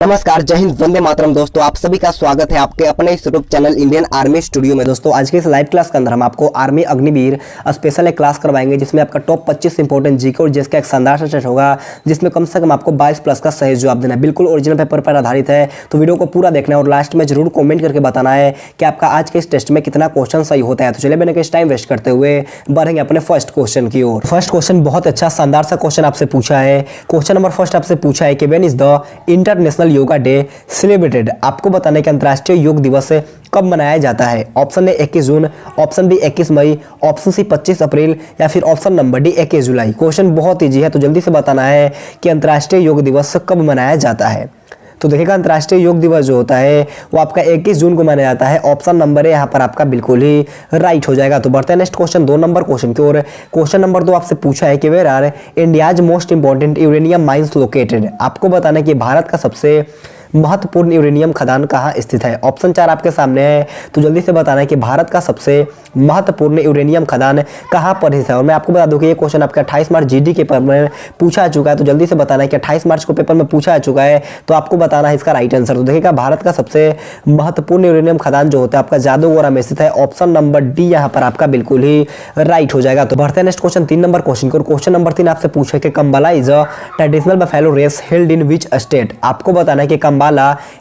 नमस्कार, जय हिंद, वंदे मातरम। दोस्तों आप सभी का स्वागत है आपके अपने इस YouTube channel Indian army studio में। दोस्तों आज के इस लाइव क्लास के अंदर हम आपको आर्मी अग्निवीर स्पेशल एक क्लास करवाएंगे जिसमें आपका टॉप 25 इंपॉर्टेंट जीके और जिसका एक शानदार सा सेट होगा जिसमें कम से कम आपको 22 प्लस का सही जवाब देना है। बिल्कुल ओरिजिनल पेपर पर आधारित है, तो वीडियो को पूरा देखना है और लास्ट में जरूर कॉमेंट करके बताना है कि आपका आज के इस टेस्ट में कितना क्वेश्चन सही होता है। तो चलिए मैंने टाइम वेस्ट करते हुए बढ़ेंगे अपने फर्स्ट क्वेश्चन की ओर। फर्स्ट क्वेश्चन बहुत अच्छा शानदार सा क्वेश्चन आपसे पूछा है। क्वेश्चन नंबर फर्स्ट आपसे पूछा है कि when is the international yoga day celebrated. आपको बताना है कि अंतर्राष्ट्रीय योग दिवस कब मनाया जाता है। ऑप्शन ए 21 जून, ऑप्शन बी 21 मई, ऑप्शन सी 25 अप्रैल या फिर ऑप्शन नंबर डी 21 जुलाई। क्वेश्चन बहुत ईजी है, तो जल्दी से बताना है कि अंतर्राष्ट्रीय योग दिवस कब मनाया जाता है। तो देखिएगा अंतर्राष्ट्रीय योग दिवस जो होता है वो आपका 21 जून को मनाया जाता है। ऑप्शन नंबर है यहाँ पर आपका बिल्कुल ही राइट हो जाएगा। तो बढ़ते हैं नेक्स्ट क्वेश्चन 2 नंबर क्वेश्चन की ओर। क्वेश्चन नंबर 2 आपसे पूछा है कि where are India's most important uranium mines located. आपको बताना है कि भारत का सबसे महत्वपूर्ण यूरेनियम खदान कहाँ स्थित है। ऑप्शन 4 आपके सामने है, तो जल्दी से बताना है कि भारत का सबसे महत्वपूर्ण यूरेनियम खदान कहाँ पर स्थित है। और मैं आपको बता दूं कि ये क्वेश्चन आपका 28 मार्च जीडी के पेपर में पूछा चुका है, तो जल्दी से बताना है कि 28 मार्च को पेपर में पूछा चुका है, तो आपको बताना है इसका राइट आंसर। तो देखिएगा भारत का सबसे महत्वपूर्ण यूरेनियम खदान जो होता है आपका जादूगोरा में स्थित है। ऑप्शन नंबर डी यहाँ पर आपका बिल्कुल ही राइट हो जाएगा। तो बढ़ते हैं नेक्स्ट क्वेश्चन 3 नंबर क्वेश्चन को। क्वेश्चन नंबर 3 आपसे पूछा है कि Kambala is a traditional buffalo race held in which state. आपको बताना है कि कंबाला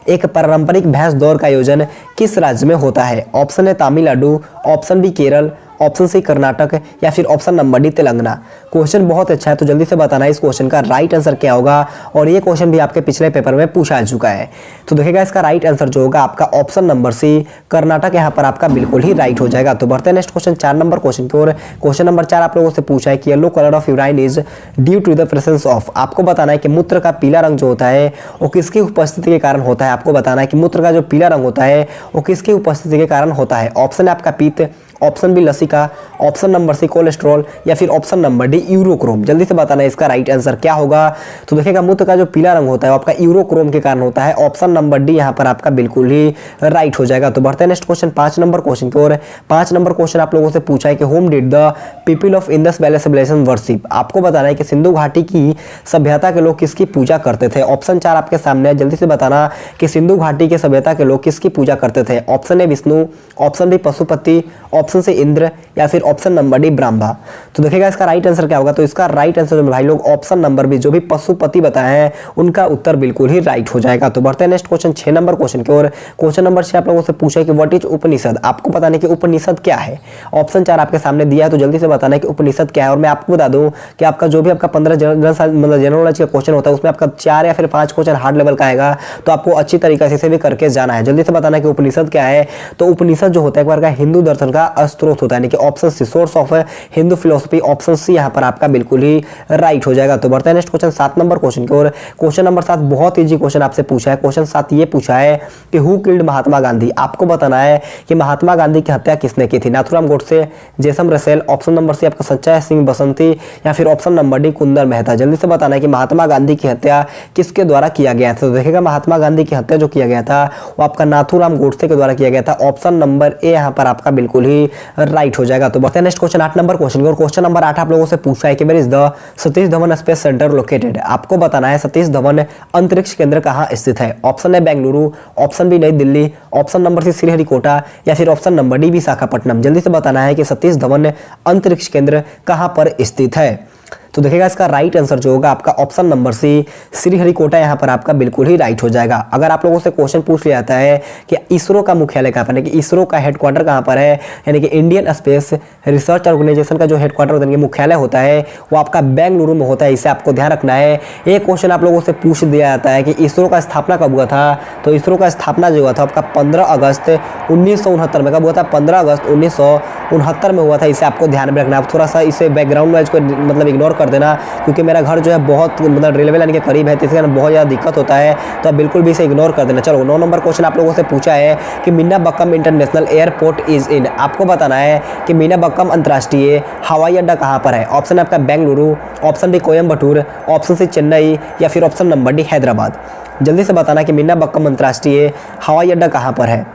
एक पारंपरिक भैंस दौड़ का आयोजन किस राज्य में होता है। ऑप्शन है Tamil Nadu, option B Kerala, option C Karnataka या फिर option number D Telangana. Question बहुत अच्छा है, तो जल्दी से बताना है इस क्वेश्चन का राइट आंसर क्या होगा। और ये क्वेश्चन भी आपके पिछले पेपर में पूछा चुका है, तो देखिएगा इसका राइट आंसर जो होगा आपका ऑप्शन नंबर सी कर्नाटक यहाँ पर आपका बिल्कुल ही राइट हो जाएगा। तो बढ़ते हैं नेक्स्ट क्वेश्चन 4 नंबर क्वेश्चन की ओर। क्वेश्चन नंबर 4 आप लोगों से पूछा है कि yellow colour of urine is due to the presence of. आपको बताना है कि मूत्र का पीला रंग जो होता है वो किसकी उपस्थिति के कारण होता है। आपको बताना है कि मूत्र का जो पीला रंग होता है वो किसकी उपस्थिति के कारण होता है। ऑप्शन है आपका पित्त, ऑप्शन बी लसिका, ऑप्शन नंबर सी कोलेस्ट्रॉल या फिर ऑप्शन नंबर डी यूरोक्रोम। जल्दी से बताना है इसका राइट आंसर क्या होगा। तो देखिएगा मूत्र का जो पीला रंग होता है आपका यूरोक्रोम के कारण होता है। ऑप्शन नंबर डी यहाँ पर आपका बिल्कुल ही राइट हो जाएगा। तो बढ़ते हैं नेक्स्ट क्वेश्चन 5 नंबर क्वेश्चन की ओर। 5 नंबर क्वेश्चन आप लोगों से पूछा है कि whom did the people of Indus valley civilisation worship. आपको बताना है कि सिंधु घाटी की सभ्यता के लोग किसकी पूजा करते थे। ऑप्शन 4 आपके सामने है, जल्दी से बताना कि सिंधु घाटी के सभ्यता के लोग किसकी पूजा करते थे। Option A Vishnu, option B Pashupati, option C Indra या फिर ऑप्शन नंबर डी ब्रह्मा। तो देखिएगा इसका राइट आंसर क्या होगा। तो इसका राइट आंसर भाई लोग ऑप्शन नंबर बी जो भी पशुपति बताए हैं उनका उत्तर बिल्कुल ही राइट हो जाएगा। तो बढ़ते हैं नेक्स्ट क्वेश्चन 6 नंबर क्वेश्चन की ओर। क्वेश्चन नंबर 6 आप लोगों से पूछा है कि व्हाट इज उपनिषद। आपको बताने कि उपनिषद क्या है। ऑप्शन 4 आपके सामने दिया है, तो जल्दी से बताना है कि उपनिषद क्या है। और मैं आपको बता दूं कि आपका जो भी आपका 15 जनरल नॉलेज का क्वेश्चन होता है उसमें आपका 4 या फिर 5 क्वेश्चन हार्ड लेवल का आएगा, तो आपको अच्छी तरीके से भी करके जाना है। जल्दी से बताना है कि उपनिषद क्या है। तो उपनिषद जो होता है एक बार का हिंदू दर्शन का स्रोत होता है, यानी कि option C source of Hindu philosophy. Option C यहाँ पर आपका बिल्कुल ही राइट हो जाएगा। तो बढ़ते हैं नेक्स्ट क्वेश्चन 7 नंबर क्वेश्चन की ओर। क्वेश्चन नंबर 7 बहुत इजी क्वेश्चन आपसे पूछा है। क्वेश्चन 7 ये पूछा है कि हु किल्ड महात्मा गांधी। आपको बताना है कि महात्मा गांधी की हत्या किसने की थी। नाथुराम गोडसे, जेसम रसेल, ऑप्शन नंबर सी आपका सच्चाई सिंह बसंती या फिर option number D Kundan Mehta. जल्दी से बताना है कि महात्मा गांधी की हत्या किसके द्वारा किया गया था। तो देखिएगा महात्मा गांधी की हत्या जो किया गया था वो आपका नाथुराम गोडसे के द्वारा किया गया था। ऑप्शन नंबर ए यहाँ पर आपका बिल्कुल ही राइट हो जाएगा। तो बढ़ते हैं नेक्स्ट क्वेश्चन 8 नंबर क्वेश्चन और क्वेश्चन नंबर 8 आप लोगों से पूछा है कि where is the Satish Dhawan space centre located. आपको बताना है सतीश धवन अंतरिक्ष केंद्र कहाँ स्थित है। ऑप्शन है Bengaluru, option B New Delhi, option number C Sriharikota या फिर ऑप्शन नंबर डी विशाखापट्टनम। जल्दी से बताना है कि सतीश धवन अंतरिक्ष केंद्र कहाँ पर स्थित है। तो देखिएगा इसका राइट आंसर जो होगा आपका ऑप्शन नंबर सी श्रीहरिकोटा यहाँ पर आपका बिल्कुल ही राइट हो जाएगा। अगर आप लोगों से क्वेश्चन पूछ लिया जाता है कि इसरो का मुख्यालय कहाँ पर है, कि इसरो का हेडक्वार्टर कहाँ पर है, यानी कि इंडियन स्पेस रिसर्च ऑर्गेनाइजेशन का जो हेडक्वार्टर होता है, मुख्यालय होता है वो आपका बेंगलुरु में होता है। इसे आपको ध्यान रखना है। एक क्वेश्चन आप लोगों से पूछ दिया जाता है कि इसरो का स्थापना कब हुआ था। तो इसरो का स्थापना जो हुआ था आपका 15 अगस्त 1969 में। कब हुआ था? 15 अगस्त 1969 में हुआ था। इसे आपको ध्यान में रखना है। आप थोड़ा सा इसे बैकग्राउंड वाइज को मतलब इग्नोर कर देना, क्योंकि मेरा घर जो है बहुत मतलब रेलवे लाइन के करीब है, तो इसके कारण बहुत ज़्यादा दिक्कत होता है, तो आप बिल्कुल भी इसे इग्नोर कर देना। चलो 9 नंबर क्वेश्चन आप लोगों से पूछा है कि Meenambakkam international airport is in. आपको बताना है कि मीनाबक्कम अंतर्राष्ट्रीय हवाई अड्डा कहाँ पर है। ऑप्शन है आपका Bengaluru, option B Coimbatore, option C Chennai या फिर ऑप्शन नंबर डी हैदराबाद। जल्दी से बताना कि मीनाबक्कम अंतर्राष्ट्रीय हवाई अड्डा कहाँ पर है।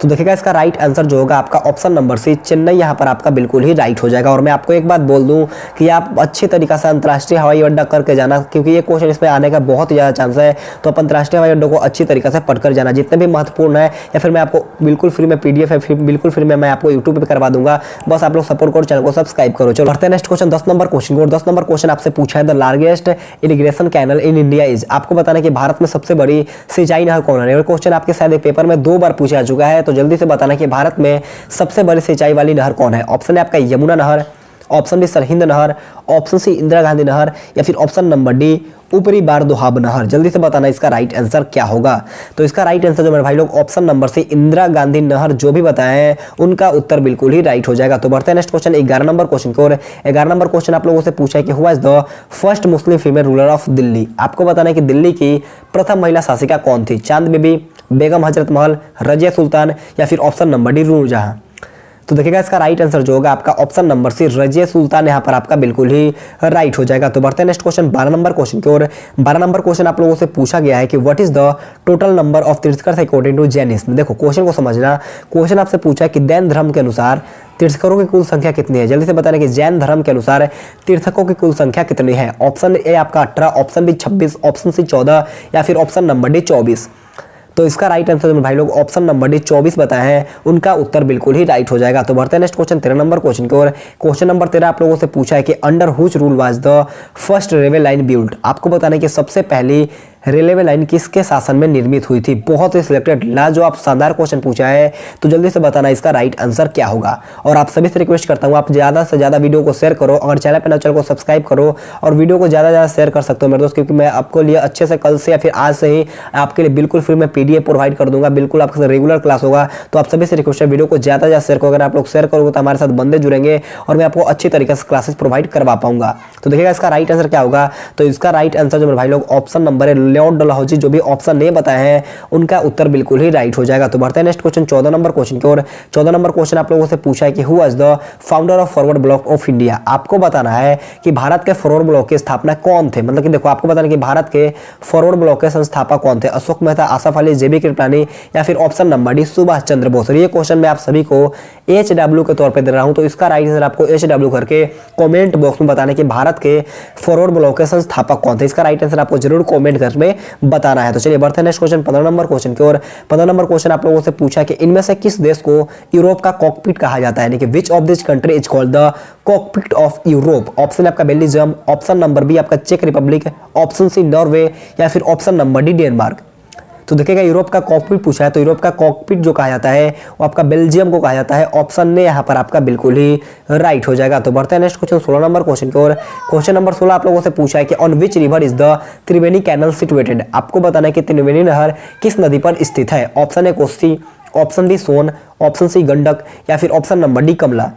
तो देखिएगा इसका राइट आंसर जो होगा आपका ऑप्शन नंबर सी चेन्नई यहाँ पर आपका बिल्कुल ही राइट हो जाएगा। और मैं आपको एक बात बोल दूं कि आप अच्छी तरीके से अंतर्राष्ट्रीय हवाई अड्डा करके जाना, क्योंकि ये क्वेश्चन इसमें आने का बहुत ही ज़्यादा चांस है। तो आप अंतर्राष्ट्रीय हवाई अड्डों को अच्छी तरीके से पढ़कर जाना, जितने भी महत्वपूर्ण है, या फिर मैं आपको बिल्कुल फ्री में PDF है बिल्कुल फ्री में मैं आपको यूट्यूब पर करवा दूंगा। बस आप लोग सपोर्ट करो, चैनल को सब्सक्राइब करो। चलो बढ़ते हैं नेक्स्ट क्वेश्चन 10 नंबर क्वेश्चन को। 10 नंबर क्वेश्चन आपसे पूछा है the largest irrigation canal in India is. आपको बताना कि भारत में सबसे बड़ी सिंचाई नहर कौन है। क्वेश्चन आपके शायद पेपर में 2 बार पूछा जा चुका है, तो जल्दी से बताना कि भारत में सबसे बड़ी सिंचाई वाली नहर कौन है। ऑप्शन है आपका यमुना नहर, ऑप्शन बी सरहिंद नहर, ऑप्शन सी इंदिरा गांधी नहर, या फिर ऑप्शन नंबर डी ऊपरी बार दोहाब नहर। जल्दी से बताना इसका राइट आंसर क्या होगा। तो इसका राइट आंसर जो मेरे भाई लोग ऑप्शन नंबर से इंदिरा गांधी नहर जो भी बताए हैं उनका उत्तर बिल्कुल ही राइट हो जाएगा। तो बढ़ते हैं नेक्स्ट क्वेश्चन 11 नंबर क्वेश्चन को। 11 नंबर क्वेश्चन आप लोगों से पूछा है कि who is the first Muslim female ruler of Delhi. आपको बताना है कि दिल्ली की प्रथम महिला शासिका कौन थी। चांद बीबी, बेगम हजरत महल, रजिया सुल्तान, या फिर ऑप्शन नंबर डी नूरजहां। तो देखिएगा इसका राइट आंसर जो होगा आपका ऑप्शन नंबर सी रजिया सुल्तान यहाँ पर आपका बिल्कुल ही राइट हो जाएगा। तो बढ़ते हैं नेक्स्ट क्वेश्चन 12 नंबर क्वेश्चन की ओर। 12 नंबर क्वेश्चन आप लोगों से पूछा गया है कि what is the total number of तीर्थंकर अकॉर्डिंग टू जैनिज्म। देखो क्वेश्चन को समझना। क्वेश्चन आपसे पूछा है कि जैन धर्म के अनुसार तीर्थंकरों की कुल संख्या कितनी है। जल्दी से बताना कि जैन धर्म के अनुसार तीर्थंकरों की कुल संख्या कितनी है। ऑप्शन ए आपका 18, ऑप्शन बी 26, ऑप्शन सी 14, या फिर ऑप्शन नंबर डी 24। तो इसका राइट आंसर जो भाई लोग ऑप्शन नंबर डी 24 बताए हैं उनका उत्तर बिल्कुल ही राइट हो जाएगा। तो बढ़ते हैं नेक्स्ट क्वेश्चन 13 नंबर क्वेश्चन की ओर। क्वेश्चन नंबर 13 आप लोगों से पूछा है कि under हुच rule was the first railway line build. आपको बताना है कि सबसे पहली रेलवे लाइन किसके शासन में निर्मित हुई थी। बहुत ही सिलेक्टेड लाजवाब शानदार क्वेश्चन पूछा है, तो जल्दी से बताना इसका राइट आंसर क्या होगा। और आप सभी से रिक्वेस्ट करता हूँ आप ज़्यादा से ज़्यादा वीडियो को शेयर करो, अगर चैनल पर ना चैनल को सब्सक्राइब करो और वीडियो को ज़्यादा शेयर कर सकते हो मेरे दोस्त, क्योंकि मैं आपको लिए अच्छे से कल से या फिर आज से ही आपके लिए बिल्कुल फ्री में PDF प्रोवाइड कर दूंगा। बिल्कुल आपके रेगुलर क्लास होगा। तो आप सभी से रिक्वेस्ट है वीडियो को ज़्यादा शेयर करो। अगर आप लोग शेयर करोगे तो हमारे साथ बंदे जुड़ेंगे और मैं आपको अच्छी तरीके से क्लासेस प्रोवाइड करवा पाऊंगा। तो देखिएगा इसका राइट आंसर क्या होगा। तो इसका राइट आंसर जो मेरे भाई लोग ऑप्शन नंबर है लॉर्ड डलहौजी जो भी ऑप्शन नहीं बताए हैं उनका उत्तर बिल्कुल ही राइट हो जाएगा। तो बढ़ते हैं नेक्स्ट क्वेश्चन 14 नंबर क्वेश्चन की ओर। 14 नंबर क्वेश्चन आप लोगों से पूछा है कि who was the founder of forward block of India. आपको बताना है कि भारत के फॉरवर्ड ब्लॉक की स्थापना कौन थे। मतलब कि देखो आपको बताना कि भारत के फॉरवर्ड ब्लॉक के संस्थापक कौन थे। अशोक मेहता, आसफ अली, JB कृपलानी, या फिर option number D Subhash Chandra Bose. ये क्वेश्चन मैं आप सभी को HW के तौर पर दे रहा हूं। तो इसका राइट आंसर आपको HW करके कमेंट बॉक्स में बताना कि भारत के फॉरवर्ड ब्लॉक के संस्थापक कौन थे। इसका राइट आंसर आपको जरूर कमेंट करके बताना है। तो चलिए बढ़ते हैं नेक्स्ट क्वेश्चन 15 नंबर क्वेश्चन की ओर। 15 नंबर क्वेश्चन आप लोगों से पूछा कि इनमें से किस देश को यूरोप का कॉकपिट कहा जाता है। यानी कि which of this country is called the cockpit of Europe. Option आपका बेल्जियम, ऑप्शन नंबर बी आपका चेक रिपब्लिक, ऑप्शन सी नॉर्वे, या फिर ऑप्शन नंबर डी डेनमार्क। तो देखिएगा यूरोप का कॉकपिट पूछा है, तो यूरोप का कॉकपिट जो कहा जाता है वो आपका बेल्जियम को कहा जाता है। ऑप्शन ने यहाँ पर आपका बिल्कुल ही राइट हो जाएगा। तो बढ़ते हैं नेक्स्ट क्वेश्चन 16 नंबर क्वेश्चन की ओर। क्वेश्चन नंबर 16 आप लोगों से पूछा है कि on which river is the Triveni canal situated. आपको बताना है कि त्रिवेणी नहर किस नदी पर स्थित है। Option A Kosi, option D Son, option C Gandak, या फिर ऑप्शन नंबर डी कमला।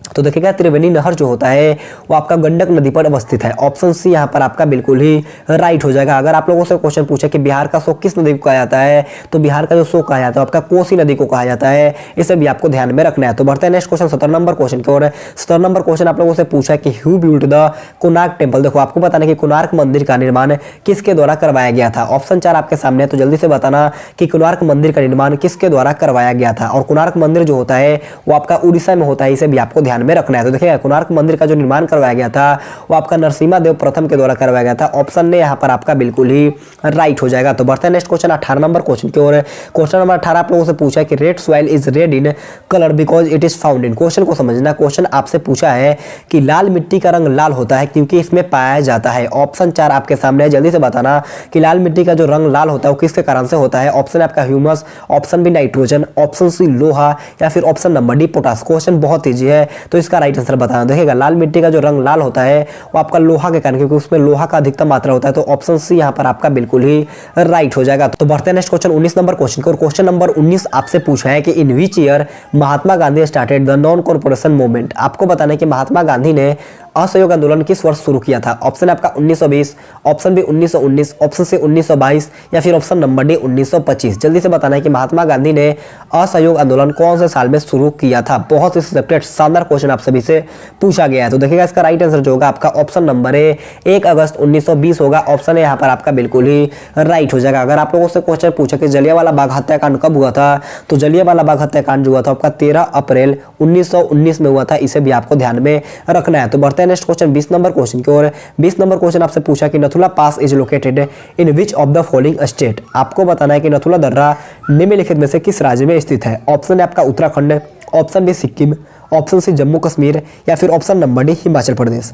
तो देखिएगा त्रिवेणी नहर जो होता है वो आपका गंडक नदी पर अवस्थित है। ऑप्शन सी यहाँ पर आपका बिल्कुल ही राइट हो जाएगा। अगर आप लोगों से क्वेश्चन पूछे कि बिहार का शोक किस नदी को कहा जाता है, तो बिहार का जो शोक कहा जाता है आपका कोसी नदी को कहा जाता है। इसे भी आपको ध्यान में रखना है। तो बढ़ते हैं नेक्स्ट क्वेश्चन 17 नंबर क्वेश्चन की ओर। 17 नंबर क्वेश्चन आप लोगों से पूछा कि who built the Konark temple. देखो आपको बताना कि कोणार्क मंदिर का निर्माण किसके द्वारा करवाया गया था। ऑप्शन 4 आपके सामने है, तो जल्दी से बताना कि कोणार्क मंदिर का निर्माण किसके द्वारा करवाया गया था। और कोणार्क मंदिर जो होता है वो आपका उड़ीसा में होता है, इसे भी आपको ध्यान में रखना है। तो देखिए कोणार्क मंदिर का जो निर्माण करवाया गया था वो आपका नरसिम्हा देव प्रथम के द्वारा करवाया गया था। ऑप्शन ने यहाँ पर आपका बिल्कुल ही राइट हो जाएगा। तो बढ़ते हैं नेक्स्ट क्वेश्चन 18 नंबर क्वेश्चन की ओर। क्वेश्चन नंबर 18 आप लोगों से पूछा है कि red soil is red in colour because it is found in. Question को समझना। क्वेश्चन आपसे पूछा है कि लाल मिट्टी का रंग लाल होता है क्योंकि इसमें पाया जाता है। ऑप्शन 4 आपके सामने है, जल्दी से बताना कि लाल मिट्टी का जो रंग लाल होता है वो किसके कारण से होता है। ऑप्शन आपका humus, option B nitrogen, option C लोहा, या फिर option number D potash. Question बहुत ईजी है, तो इसका राइट आंसर बताना। देखिएगा लाल मिट्टी का जो रंग लाल होता है वो आपका लोहा के कारण, क्योंकि उसमें लोहा का अधिकतम मात्रा होता है। तो ऑप्शन सी यहाँ पर आपका बिल्कुल ही राइट हो जाएगा। तो बढ़ते हैं नेक्स्ट क्वेश्चन 19 नंबर क्वेश्चन को। क्वेश्चन नंबर 19 आपसे पूछा है कि in which year Mahatma Gandhi started the non corporation movement. आपको बताना है कि महात्मा गांधी ने असहयोग आंदोलन किस वर्ष शुरू किया था? ऑप्शन है आपका 1920, ऑप्शन बी 1919, ऑप्शन सी 1922 या फिर ऑप्शन नंबर डी 1925। जल्दी से बताना है कि महात्मा गांधी ने असहयोग आंदोलन कौन से साल में शुरू किया था। बहुत ही सिलेक्टेड शानदार क्वेश्चन आप सभी से पूछा गया है। तो देखिएगा इसका राइट आंसर जो होगा आपका ऑप्शन नंबर ए 1 अगस्त 1920 होगा। ऑप्शन यहाँ पर आपका बिल्कुल ही राइट हो जाएगा। अगर आप लोगों से क्वेश्चन पूछा कि जलियांवाला बाग हत्याकांड कब हुआ था, तो जलियांवाला बाग हत्याकांड जो हुआ था आपका 13 अप्रैल 1919 में हुआ था। इसे भी आपको ध्यान में रखना है। तो बढ़ते हैं नेक्स्ट क्वेश्चन 20 नंबर क्वेश्चन की ओर। 20 नंबर क्वेश्चन आपसे पूछा कि Nathula pass is located in which of the following state. आपको बताना है कि नथुला दर्रा निम्नलिखित में से किस राज्य में स्थित है। ऑप्शन है आपका Uttarakhand, option B Sikkim, option C Jammu Kashmir या फिर option number D Himachal Pradesh.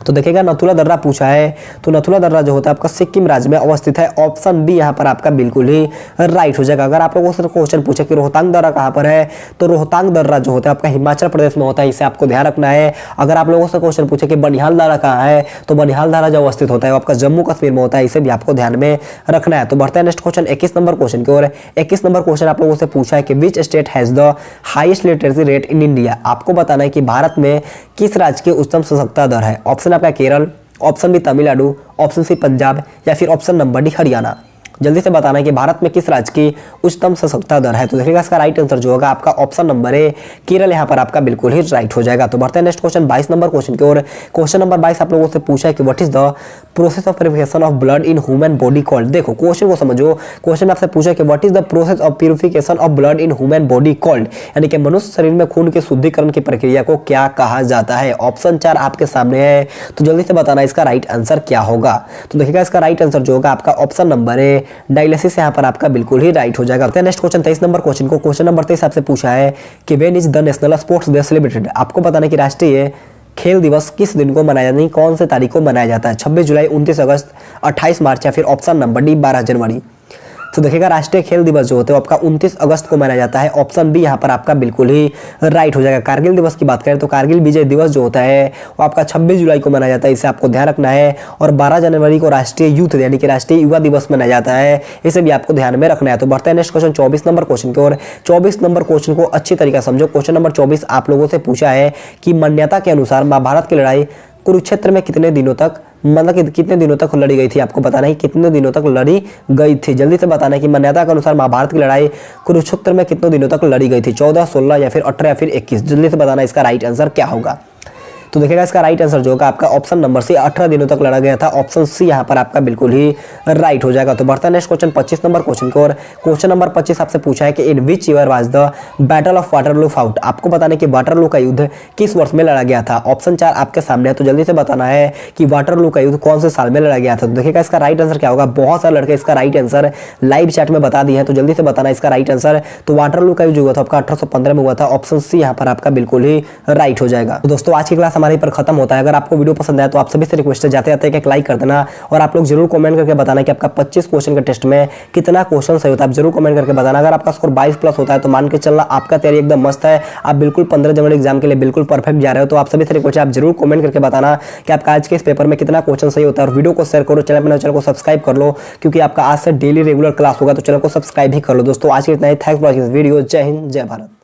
तो देखिएगा नथुला दर्रा पूछा है, तो नथुला दर्रा जो होता है आपका सिक्किम राज्य में अवस्थित है। ऑप्शन बी यहाँ पर आपका बिल्कुल ही राइट हो जाएगा। अगर आप लोगों से क्वेश्चन पूछे कि रोहतांग दर्रा कहाँ पर है, तो रोहतांग दर्रा जो होता है आपका हिमाचल प्रदेश में होता है। इसे आपको ध्यान रखना है। अगर आप लोगों से क्वेश्चन पूछे कि बनिहाल दर्रा कहाँ है, तो बनिहाल दर्रा जो अवस्थित होता है आपका जम्मू कश्मीर में होता है। इसे भी आपको ध्यान में रखना है। तो बढ़ते हैं नेक्स्ट क्वेश्चन 21 नंबर क्वेश्चन की ओर। 21 नंबर क्वेश्चन आप लोगों से पूछा है कि which state has the highest literacy rate in India. आपको बताना है कि भारत में किस राज्य की उच्चतम साक्षरता दर है। ऑप्शन आपका Kerala, option B Tamil Nadu, option C Punjab या फिर ऑप्शन नंबर डी हरियाणा। जल्दी से बताना है कि भारत में किस राज्य की उच्चतम साक्षरता दर है। तो देखिएगा इसका राइट आंसर जो होगा आपका ऑप्शन नंबर ए केरल यहाँ पर आपका बिल्कुल ही राइट हो जाएगा। तो बढ़ते हैं नेक्स्ट क्वेश्चन 22 नंबर क्वेश्चन की ओर। क्वेश्चन नंबर 22 आप लोगों से पूछा है कि what is the process of purification of blood in human body called. देखो क्वेश्चन को समझो। क्वेश्चन आपसे पूछा है कि what is the process of purification of blood in human body called, यानी कि मनुष्य शरीर में खून के शुद्धिकरण की प्रक्रिया को क्या कहा जाता है। ऑप्शन 4 आपके सामने है। तो जल्दी से बताना इसका राइट आंसर क्या होगा। तो देखिएगा इसका राइट आंसर जो होगा आपका ऑप्शन नंबर ए डायलिसिस यहाँ पर आपका बिल्कुल ही राइट हो जाएगा। नेक्स्ट क्वेश्चन 23 नंबर क्वेश्चन को। क्वेश्चन नंबर 23 आपसे पूछा है कि when is the national sports day celebrated. आपको बताना है कि राष्ट्रीय खेल दिवस किस दिन को मनाया जाता है, कौन से तारीख को मनाया जाता है। 26 जुलाई, 29 अगस्त, 28 मार्च या फिर ऑप्शन नंबर डी 12 जनवरी। तो देखिएगा राष्ट्रीय खेल दिवस जो होते हैं आपका 29 अगस्त को मनाया जाता है। ऑप्शन बी यहाँ पर आपका बिल्कुल ही राइट हो जाएगा। कारगिल दिवस की बात करें तो कारगिल विजय दिवस जो होता है वो आपका 26 जुलाई को मनाया जाता है। इसे आपको ध्यान रखना है। और 12 जनवरी को राष्ट्रीय यूथ यानी कि राष्ट्रीय युवा दिवस मनाया जाता है। इसे भी आपको ध्यान में रखना है। तो बढ़ते हैं नेक्स्ट क्वेश्चन 24 नंबर क्वेश्चन की ओर। 24 नंबर क्वेश्चन को अच्छी तरीके से समझो। क्वेश्चन नंबर 24 आप लोगों से पूछा है कि मान्यता के अनुसार महाभारत की लड़ाई कुरुक्षेत्र में कितने दिनों तक, मतलब कि कितने दिनों तक लड़ी गई थी। आपको बताना है कितने दिनों तक लड़ी गई थी। जल्दी से बताना है कि मान्यता के अनुसार महाभारत की लड़ाई कुरुक्षेत्र में कितने दिनों तक लड़ी गई थी। 14, 16 या फिर 18 या फिर 21। जल्दी से बताना इसका राइट आंसर क्या होगा। तो देखिएगा इसका राइट आंसर जो होगा आपका ऑप्शन नंबर सी 18 दिनों तक लड़ा गया था। ऑप्शन सी यहाँ पर आपका बिल्कुल ही राइट हो जाएगा। तो बढ़ता है नेक्स्ट क्वेश्चन 25 नंबर क्वेश्चन की ओर। क्वेश्चन नंबर 25 आपसे पूछा है कि in which year was the battle of Waterloo fought. आपको बताना है कि वाटरलू का युद्ध किस वर्ष में लड़ा गया था। ऑप्शन 4 आपके सामने है। तो जल्दी से बताना है कि वाटरलू का युद्ध कौन से साल में लड़ा गया था। तो देखिएगा इसका राइट आंसर क्या होगा। बहुत सारे लड़के इसका राइट आंसर लाइव चैट में बता दिए हैं। तो जल्दी से बताना इसका राइट आंसर। तो वाटरलू का युद्ध हुआ था आपका 1815 में हुआ था। ऑप्शन सी यहाँ पर आपका बिल्कुल ही राइट हो जाएगा। तो दोस्तों आज की क्लास हमारे पर खत्म होता है। अगर आपको वीडियो पसंद आया तो आप सभी से रिक्वेस्ट है जाते जाते एक लाइक कर देना। और आप लोग जरूर कमेंट करके बताना कि आपका 25 क्वेश्चन के टेस्ट में कितना क्वेश्चन सही होता है। आप जरूर कमेंट करके बताना। अगर आपका स्कोर 22 प्लस होता है तो मान के चलना आपका तैयारी एकदम मस्त है। आप बिल्कुल 15 जनवरी एग्जाम के लिए बिल्कुल परफेक्ट जा रहे हो। तो आप सभी से रिक्वेस्ट है आप जरूर कमेंट करके बताना कि आपका आज के इस पेपर में कितना क्वेश्चन सही होता है। और वीडियो को शेयर करो, चैनल को सब्सक्राइब कर लो, क्योंकि आपका आज से डेली रेगुलर क्लास होगा। तो चैनल को सब्सक्राइब भी कर लो। दोस्तों आज के इतना ही। Thanks for watching this video. जय हिंद, जय भारत।